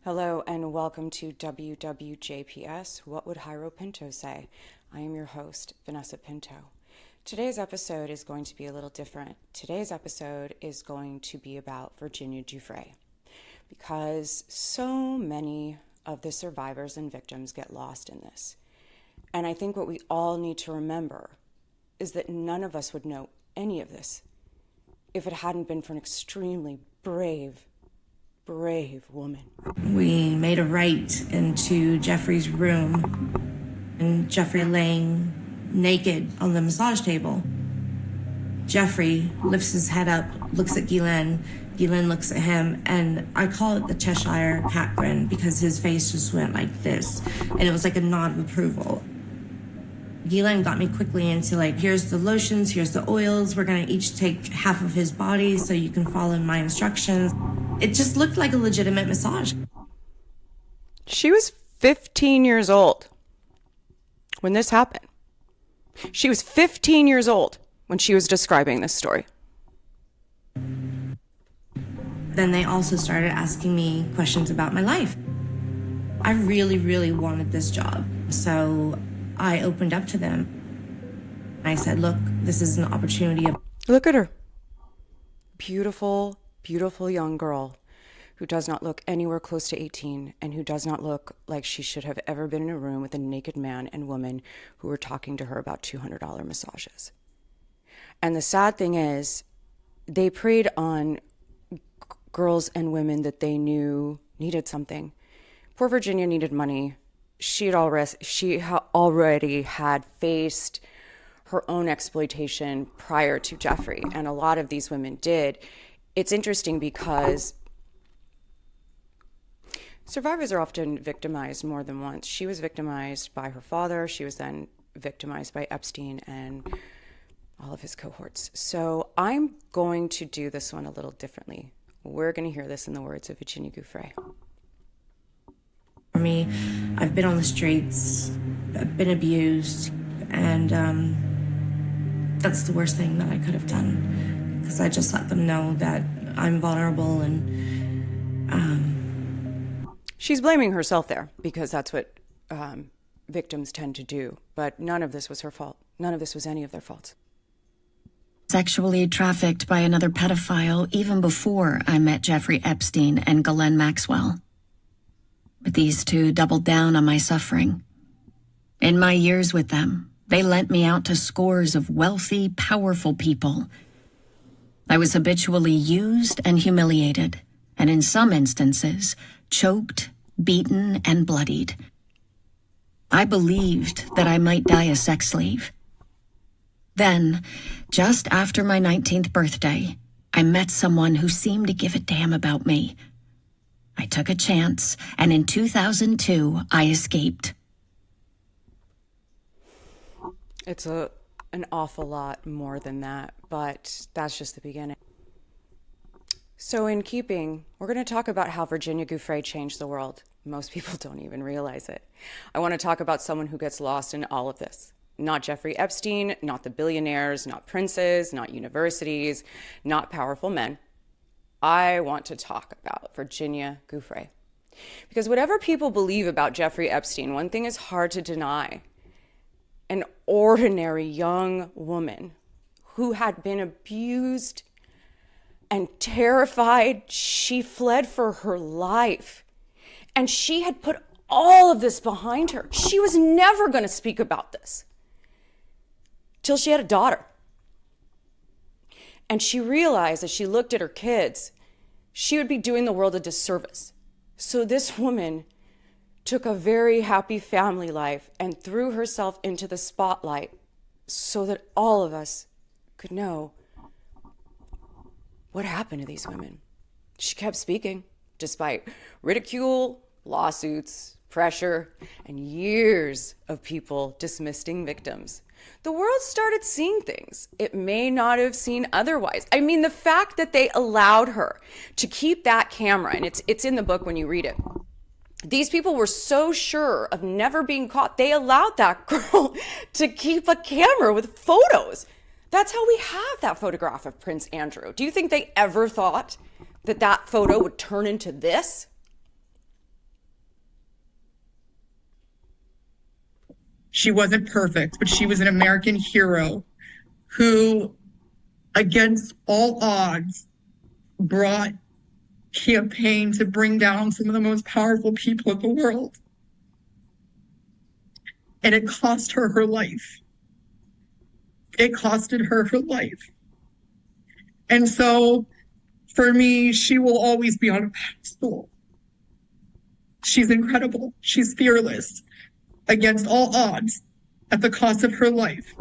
Hello and welcome to WWJPS. What would Jairo Pinto say? I am your host, Vanessa Pinto. Today's episode is going to be a little different. Today's episode is going to be about Virginia Giuffre because so many of the survivors and victims get lost in this. And I think what we all need to remember is that none of us would know any of this if it hadn't been for an extremely brave woman. We made a right into Jeffrey's room, and Jeffrey laying naked on the massage table. Jeffrey lifts his head up, looks at Ghislaine. Ghislaine looks at him, and I call it the Cheshire cat grin because his face just went like this, and it was like a nod of approval. Ghislaine got me quickly into here's the lotions, here's the oils, we're gonna each take half of his body so you can follow my instructions. It just looked like a legitimate massage. She was 15 years old when this happened. She was 15 years old when she was describing this story. Then they also started asking me questions about my life. I really wanted this job, so I opened up to them. I said, look, this is an opportunity. Look at her. Beautiful young girl who does not look anywhere close to 18 and who does not look like she should have ever been in a room with a naked man and woman who were talking to her about $200 massages. And the sad thing is, they preyed on girls and women that they knew needed something. Poor Virginia needed money. She already had faced her own exploitation prior to Jeffrey, and a lot of these women did. It's interesting because survivors are often victimized more than once. She was victimized by her father. She was then victimized by Epstein and all of his cohorts. So I'm going to do this one a little differently. We're going to hear this in the words of Virginia Giuffre. For me, I've been on the streets, I've been abused, and that's the worst thing that I could have done, because I just let them know that I'm vulnerable and She's blaming herself there because that's what victims tend to do, but none of this was her fault. None of this was any of their faults. Sexually trafficked by another pedophile even before I met Jeffrey Epstein and Ghislaine Maxwell. But these two doubled down on my suffering. In my years with them, they lent me out to scores of wealthy, powerful people. I was habitually used and humiliated, and in some instances, choked, beaten, and bloodied. I believed that I might die a sex slave. Then, just after my 19th birthday, I met someone who seemed to give a damn about me. I took a chance, and in 2002, I escaped. It's an awful lot more than that, but that's just the beginning. So in keeping, we're going to talk about how Virginia Giuffre changed the world. Most people don't even realize it. I want to talk about someone who gets lost in all of this. Not Jeffrey Epstein, not the billionaires, not princes, not universities, not powerful men. I want to talk about Virginia Giuffre. Because whatever people believe about Jeffrey Epstein, one thing is hard to deny. An ordinary young woman who had been abused and terrified. She fled for her life. And she had put all of this behind her. She was never going to speak about this till she had a daughter. And she realized as she looked at her kids, she would be doing the world a disservice. So this woman took a very happy family life and threw herself into the spotlight so that all of us could know what happened to these women. She kept speaking despite ridicule, lawsuits, pressure, and years of people dismissing victims. The world started seeing things it may not have seen otherwise. I mean, the fact that they allowed her to keep that camera, and it's in the book when you read it. These people were so sure of never being caught, they allowed that girl to keep a camera with photos. That's how we have that photograph of Prince Andrew. Do you think they ever thought that that photo would turn into this? She wasn't perfect, but she was an American hero who, against all odds, brought campaign to bring down some of the most powerful people in the world. And it cost her her life. It costed her her life. And so for me, she will always be on a pedestal. She's incredible. She's fearless. Against all odds, at the cost of her life,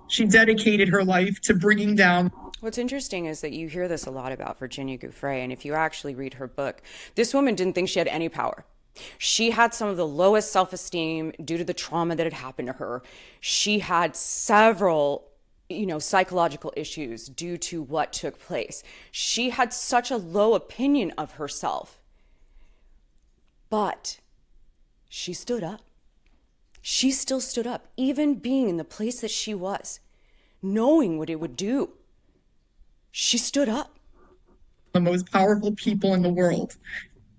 she dedicated her life to bringing down. What's interesting is that you hear this a lot about Virginia Giuffre, and if you actually read her book, this woman didn't think she had any power. She had some of the lowest self-esteem due to the trauma that had happened to her. She had several, psychological issues due to what took place. She had such a low opinion of herself. But she stood up. She still stood up, even being in the place that she was, knowing what it would do. She stood up. The most powerful people in the world,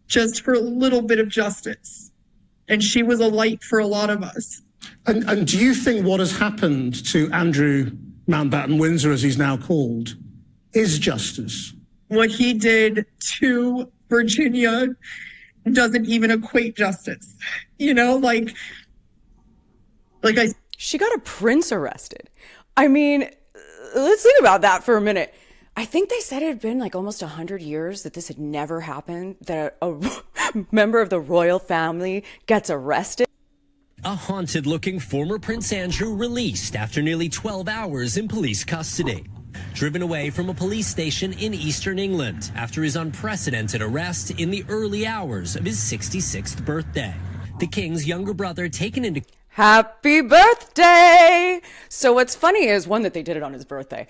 just for a little bit of justice. And she was a light for a lot of us. And do you think what has happened to Andrew Mountbatten Windsor, as he's now called, is justice? What he did to Virginia doesn't even equate justice. She got a prince arrested. I mean, let's think about that for a minute. I think they said it had been like almost 100 years that this had never happened, that a member of the royal family gets arrested. A haunted-looking former Prince Andrew released after nearly 12 hours in police custody. Driven away from a police station in eastern England after his unprecedented arrest in the early hours of his 66th birthday. The king's younger brother taken into... Happy birthday! So what's funny is, one, that they did it on his birthday.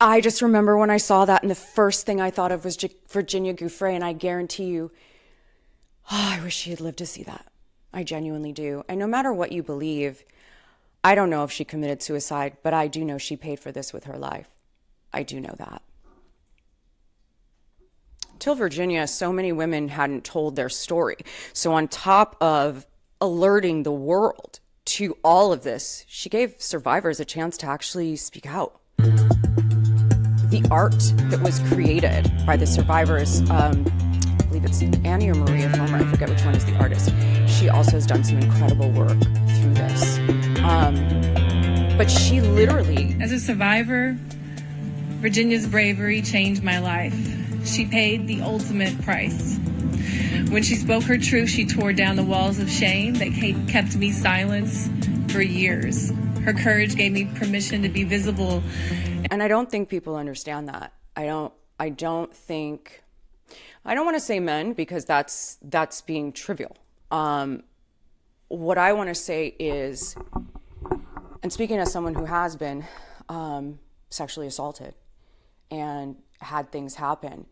I just remember when I saw that, and the first thing I thought of was Virginia Giuffre, and I guarantee you, I wish she had lived to see that. I genuinely do. And no matter what you believe, I don't know if she committed suicide, but I do know she paid for this with her life. I do know that. Till Virginia, so many women hadn't told their story. So on top of alerting the world to all of this, she gave survivors a chance to actually speak out. The art that was created by the survivors, I believe it's Annie or Maria Fulmer, I forget which one is the artist. She also has done some incredible work through this. But she literally... As a survivor, Virginia's bravery changed my life. She paid the ultimate price. When she spoke her truth, she tore down the walls of shame that kept me silent for years. Her courage gave me permission to be visible. And I don't think people understand that. I don't want to say men, because that's being trivial. What I want to say is, and speaking as someone who has been sexually assaulted and had things happen,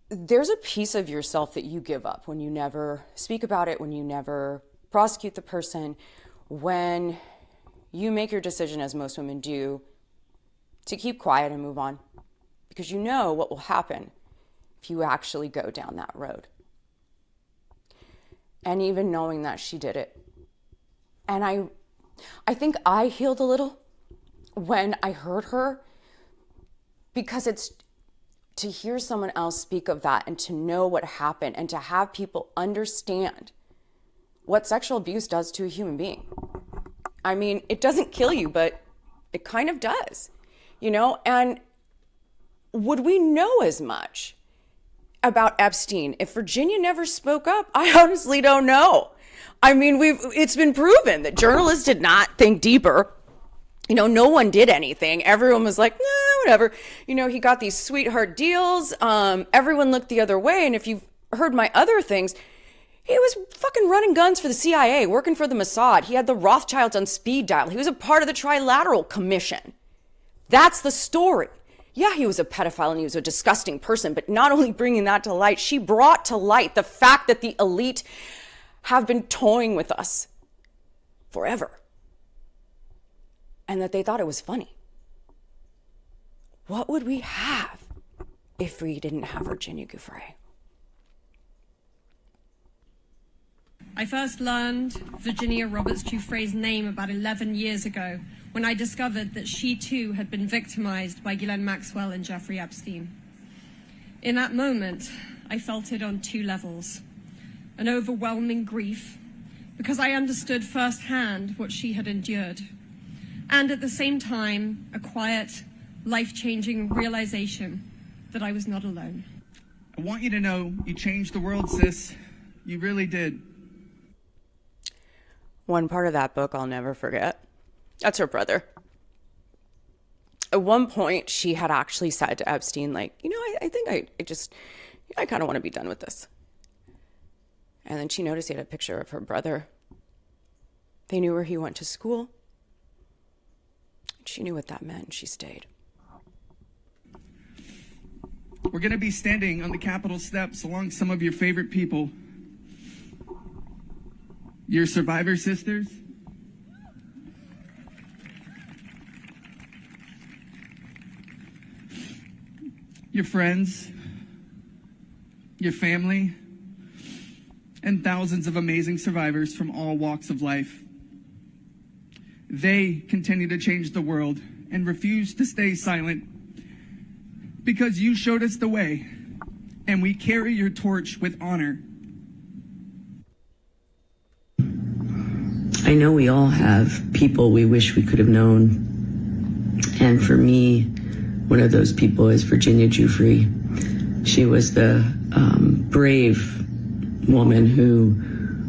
there's a piece of yourself that you give up when you never speak about it, when you never prosecute the person, when you make your decision, as most women do, to keep quiet and move on, because you know what will happen if you actually go down that road. And even knowing that she did it. And I think I healed a little when I heard her, because it's to hear someone else speak of that and to know what happened and to have people understand what sexual abuse does to a human being. I mean, it doesn't kill you, but it kind of does, and would we know as much about Epstein if Virginia never spoke up? I honestly don't know. I mean, it's been proven that journalists did not think deeper. No one did anything. Everyone was like, nah, whatever. He got these sweetheart deals. Everyone looked the other way. And if you've heard my other things, he was fucking running guns for the CIA, working for the Mossad. He had the Rothschilds on speed dial. He was a part of the Trilateral Commission. That's the story. Yeah, he was a pedophile and he was a disgusting person, but not only bringing that to light, she brought to light the fact that the elite have been toying with us forever. And that they thought it was funny. What would we have if we didn't have Virginia Giuffre? I first learned Virginia Giuffre's name about 11 years ago when I discovered that she too had been victimized by Ghislaine Maxwell and Jeffrey Epstein. In that moment, I felt it on two levels. An overwhelming grief, because I understood firsthand what she had endured. And at the same time, a quiet, life-changing realization that I was not alone. I want you to know you changed the world, sis. You really did. One part of that book I'll never forget. That's her brother. At one point, she had actually said to Epstein, like, I think I kind of want to be done with this. And then she noticed he had a picture of her brother. They knew where he went to school. She knew what that meant. She stayed. We're going to be standing on the Capitol steps along some of your favorite people. Your survivor sisters. Your friends. Your family. And thousands of amazing survivors from all walks of life. They continue to change the world and refuse to stay silent because you showed us the way, and we carry your torch with honor. I know we all have people we wish we could have known. And for me, one of those people is Virginia Giuffre. She was the brave woman who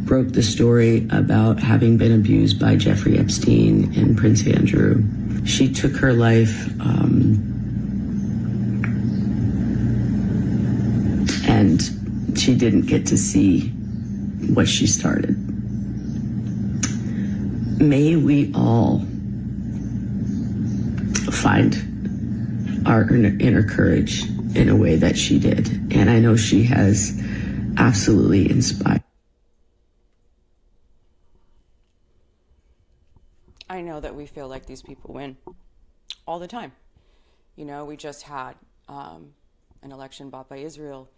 broke the story about having been abused by Jeffrey Epstein and Prince Andrew. She took her life and she didn't get to see what she started. May we all find our inner courage in a way that she did. And I know she has absolutely inspired. I know that we feel like these people win all the time. We just had an election bought by Israel,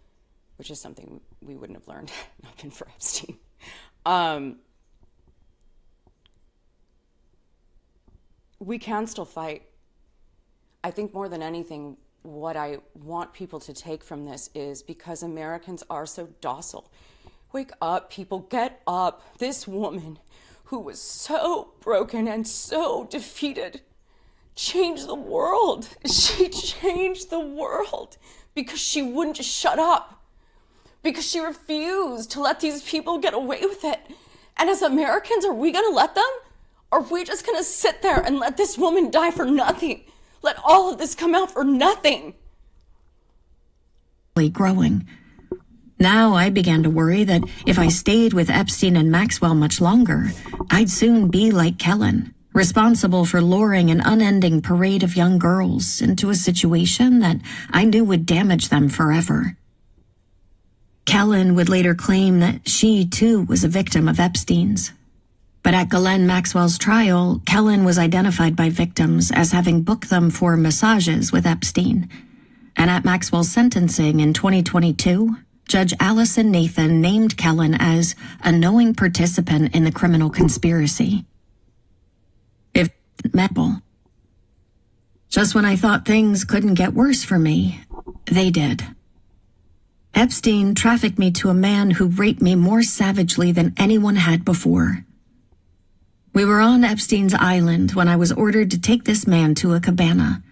which is something we wouldn't have learned not been for Epstein. We can still fight. I think more than anything, what I want people to take from this is because Americans are so docile. Wake up, people, get up. This woman who was so broken and so defeated changed the world. She changed the world because she wouldn't shut up, because she refused to let these people get away with it. And as Americans, are we going to let them? Or are we just going to sit there and let this woman die for nothing? Let all of this come out for nothing? Growing. Now I began to worry that if I stayed with Epstein and Maxwell much longer, I'd soon be like Kellen, responsible for luring an unending parade of young girls into a situation that I knew would damage them forever. Kellen would later claim that she, too, was a victim of Epstein's. But at Ghislaine Maxwell's trial, Kellen was identified by victims as having booked them for massages with Epstein. And at Maxwell's sentencing in 2022, Judge Allison Nathan named Kellen as a knowing participant in the criminal conspiracy. If memorable. Just when I thought things couldn't get worse for me, they did. Epstein trafficked me to a man who raped me more savagely than anyone had before. We were on Epstein's island when I was ordered to take this man to a cabana.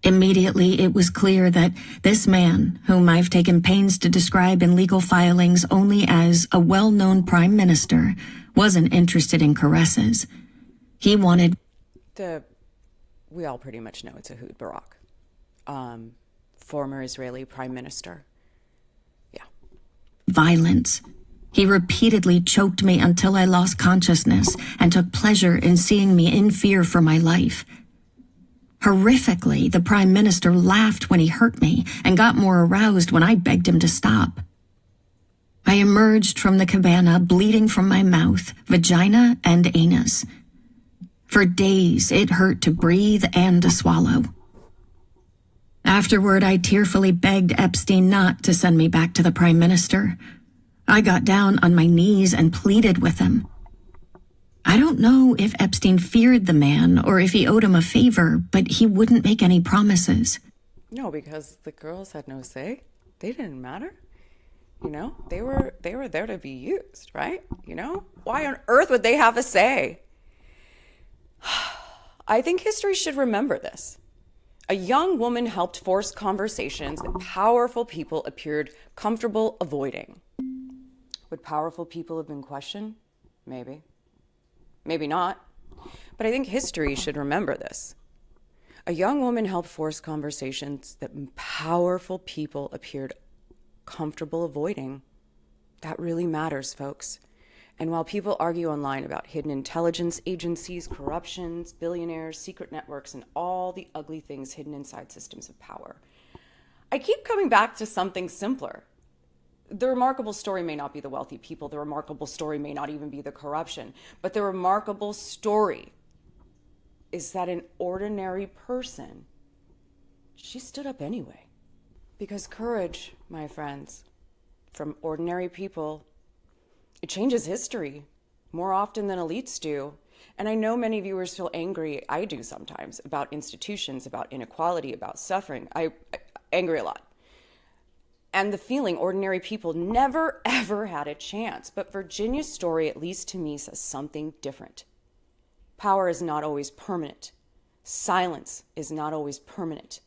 Immediately, it was clear that this man, whom I've taken pains to describe in legal filings only as a well-known prime minister, wasn't interested in caresses. He wanted... We all pretty much know it's Ehud Barak, former Israeli prime minister. Yeah. Violence. He repeatedly choked me until I lost consciousness and took pleasure in seeing me in fear for my life. Horrifically, the Prime Minister laughed when he hurt me and got more aroused when I begged him to stop. I emerged from the cabana bleeding from my mouth, vagina, and anus. For days, it hurt to breathe and to swallow. Afterward, I tearfully begged Epstein not to send me back to the Prime Minister. I got down on my knees and pleaded with him. I don't know if Epstein feared the man or if he owed him a favor, but he wouldn't make any promises. No, because the girls had no say. They didn't matter. You know, they were there to be used, right? You know, why on earth would they have a say? I think history should remember this. A young woman helped force conversations that powerful people appeared comfortable avoiding. Would powerful people have been questioned? Maybe. Maybe not. But I think history should remember this. A young woman helped force conversations that powerful people appeared comfortable avoiding. That really matters, folks. And while people argue online about hidden intelligence agencies, corruptions, billionaires, secret networks, and all the ugly things hidden inside systems of power, I keep coming back to something simpler. The remarkable story may not be the wealthy people. The remarkable story may not even be the corruption. But the remarkable story is that an ordinary person, she stood up anyway. Because courage, my friends, from ordinary people, it changes history more often than elites do. And I know many viewers feel angry, I do sometimes, about institutions, about inequality, about suffering. I'm angry a lot. And the feeling ordinary people never, ever had a chance. But Virginia's story, at least to me, says something different. Power is not always permanent. Silence is not always permanent.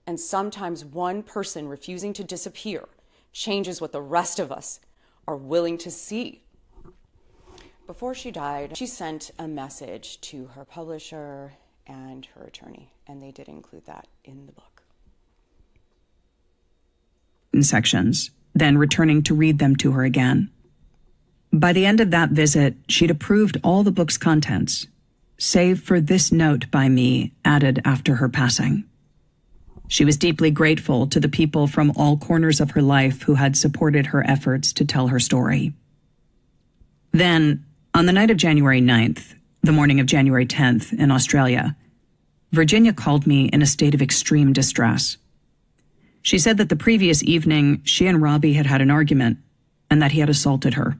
And sometimes one person refusing to disappear changes what the rest of us are willing to see. Before she died, she sent a message to her publisher and her attorney, and they did include that in the book. In sections, then returning to read them to her again. By the end of that visit, she'd approved all the book's contents, save for this note by me added after her passing. She was deeply grateful to the people from all corners of her life who had supported her efforts to tell her story. Then, on the night of January 9th, the morning of January 10th in Australia, Virginia called me in a state of extreme distress. She said that the previous evening, she and Robbie had had an argument and that he had assaulted her.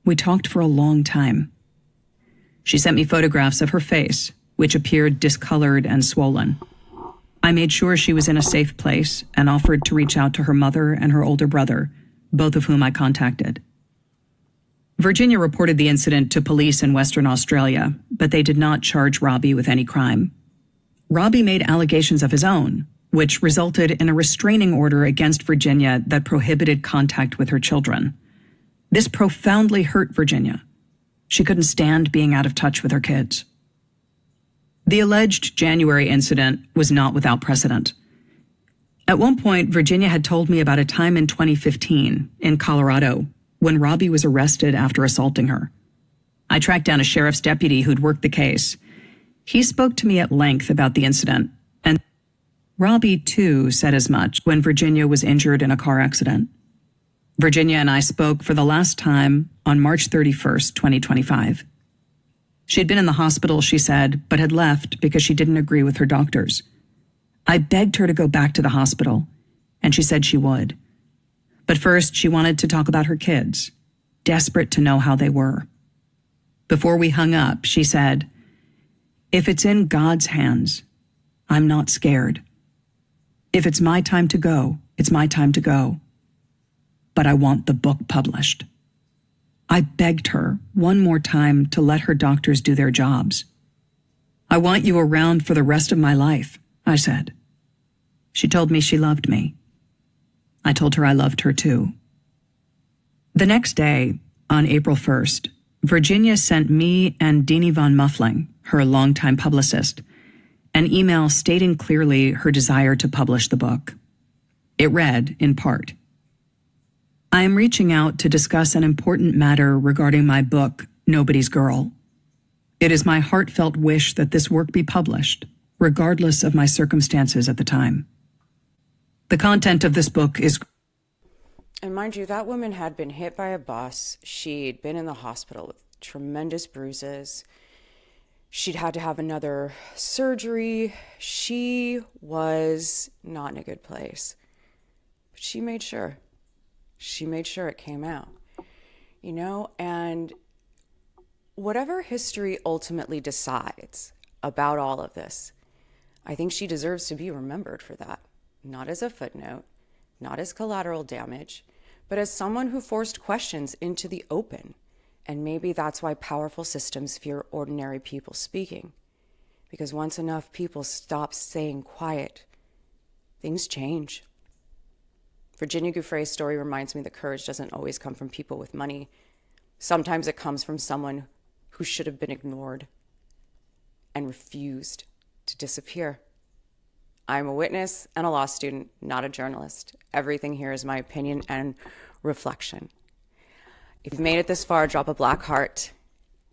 We talked for a long time. She sent me photographs of her face, which appeared discolored and swollen. I made sure she was in a safe place and offered to reach out to her mother and her older brother, both of whom I contacted. Virginia reported the incident to police in Western Australia, but they did not charge Robbie with any crime. Robbie made allegations of his own, which resulted in a restraining order against Virginia that prohibited contact with her children. This profoundly hurt Virginia. She couldn't stand being out of touch with her kids. The alleged January incident was not without precedent. At one point, Virginia had told me about a time in 2015 in Colorado when Robbie was arrested after assaulting her. I tracked down a sheriff's deputy who'd worked the case. He spoke to me at length about the incident, and Robbie, too, said as much when Virginia was injured in a car accident. Virginia and I spoke for the last time on March 31st, 2025. She'd been in the hospital, she said, but had left because she didn't agree with her doctors. I begged her to go back to the hospital, and she said she would. But first, she wanted to talk about her kids, desperate to know how they were. Before we hung up, she said, "If it's in God's hands, I'm not scared. If it's my time to go, it's my time to go. But I want the book published." I begged her one more time to let her doctors do their jobs. "I want you around for the rest of my life," I said. She told me she loved me. I told her I loved her too. The next day, on April 1st, Virginia sent me and Deanie von Muffling, her longtime publicist, an email stating clearly her desire to publish the book. It read, in part, "I am reaching out to discuss an important matter regarding my book, Nobody's Girl. It is my heartfelt wish that this work be published, regardless of my circumstances at the time. The content of this book is..." And mind you, that woman had been hit by a bus. She'd been in the hospital with tremendous bruises. She'd had to have another surgery. She was not in a good place. But she made sure. She made sure it came out, you know, and whatever history ultimately decides about all of this, I think she deserves to be remembered for that, not as a footnote, not as collateral damage, but as someone who forced questions into the open. And maybe that's why powerful systems fear ordinary people speaking. Because once enough people stop staying quiet, things change. Virginia Giuffre's story reminds me that courage doesn't always come from people with money. Sometimes it comes from someone who should have been ignored and refused to disappear. I'm a witness and a law student, not a journalist. Everything here is my opinion and reflection. If you've made it this far, drop a black heart.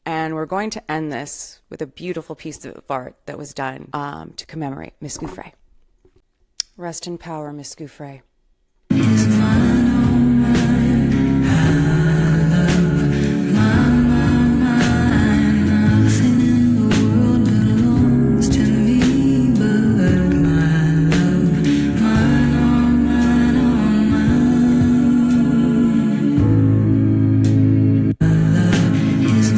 And we're going to end this with a beautiful piece of art that was done to commemorate Miss Giuffre. Rest in power, Miss Giuffre.